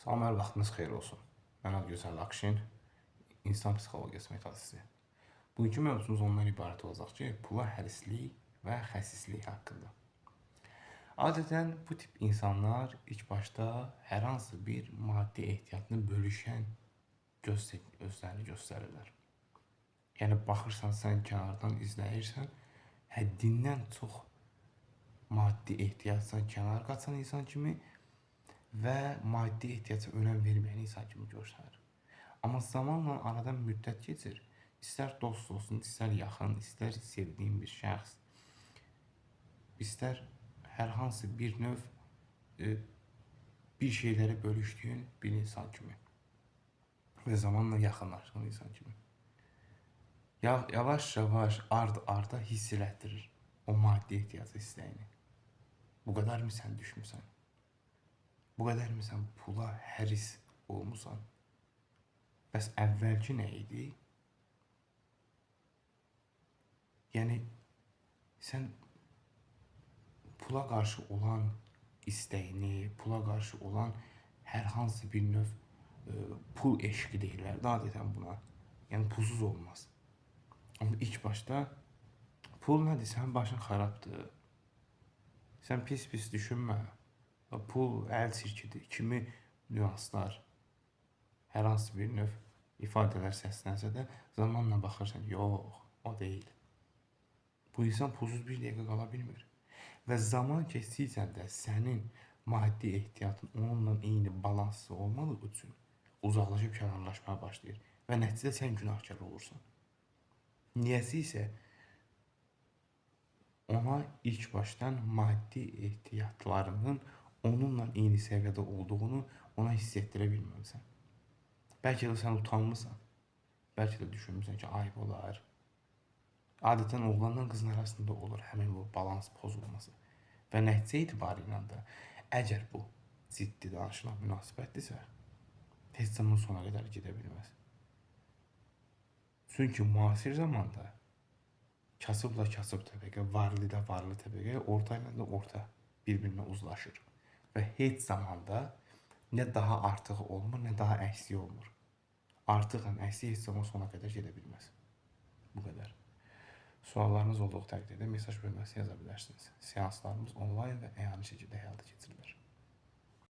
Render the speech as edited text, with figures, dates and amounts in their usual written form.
Salam, hər vaxtınız xeyir olsun. Mən Adgözəl Akşin, insan psixologiyası metodisti. Bugünkü mövzumuz ondan ibarət olacaq ki, pula hərislik və xəsislik haqqında. Adətən bu tip insanlar ilk başda hər hansı bir maddi ehtiyatını bölüşən özlərini göstərirlər. Yəni, baxırsan, sən kənardan izləyirsən, həddindən çox maddi ehtiyatsan kənar qaçan insan kimi və maddi ehtiyata önəm verməyən insan kimi görsənir. Amma zamanla aradan müddət keçir. İstər dost olsun, istər yaxın, istər sevdiyin bir şəxs, istər hər hansı bir növ bir şeyləri bölüşdüyün bir insan kimi və zamanla yaxınlaşdığın insan kimi. Yavaş-yavaş, ard-arda hiss elətdirir o maddi ehtiyat istəyini. Bu qədər mi sən düşmüsən? Bu qədər mi sən pula həris olmusan? Bəs əvvəlki nə idi? Yəni, sən pula qarşı olan istəyini, pula qarşı olan hər hansı bir növ pul eşqi deyirlər də adətən buna. Yəni, pulsuz olmaz. Amma ilk başda pul nədir? Sənin başın xarabdır. Sən pis-pis düşünmə. Pul əl çirkidir. Kimi nüanslar, hər hansı bir növ ifadələr səslənsə də zamanla baxırsan, yox, o deyil. Bu insan pulsuz bir dəqiqə qala bilmir. Və zaman keçdikcə də sənin maddi ehtiyatın onunla eyni balanslı olmadığı üçün uzaqlaşıb kənarlaşmaya başlayır və nəticədə sən günahkar olursan. Niyəsi isə ona ilk başdan maddi ehtiyatlarının onunla eyni səviyyədə olduğunu ona hiss etdirə bilməmisən. Bəlkə də sən utanmısan. Bəlkə də düşünmüsən ki, ayıb olar. Adətən oğlanla qızın arasında olur həmin bu balans pozulması. Və nəticə etibarıyla da əgər bu ciddi danışılan münasibətdirsə, heç zaman sona qədər gedə bilməz. Çünki müasir zamanda kasıbla kasıb təbəqə, varlı da varlı təbəqə, orta ilə də orta bir-birinə uzlaşır. Və heç zamanda nə daha artıq olmur, nə daha əksik olmur. Artıqla əksik heç zaman sona qədər gedə bilməz. Bu qədər. Suallarınız olduğu təqdirdə mesaj bölməsinə yaza bilərsiniz. Seanslarımız onlayn və əyani şəkildə həyata keçirilir.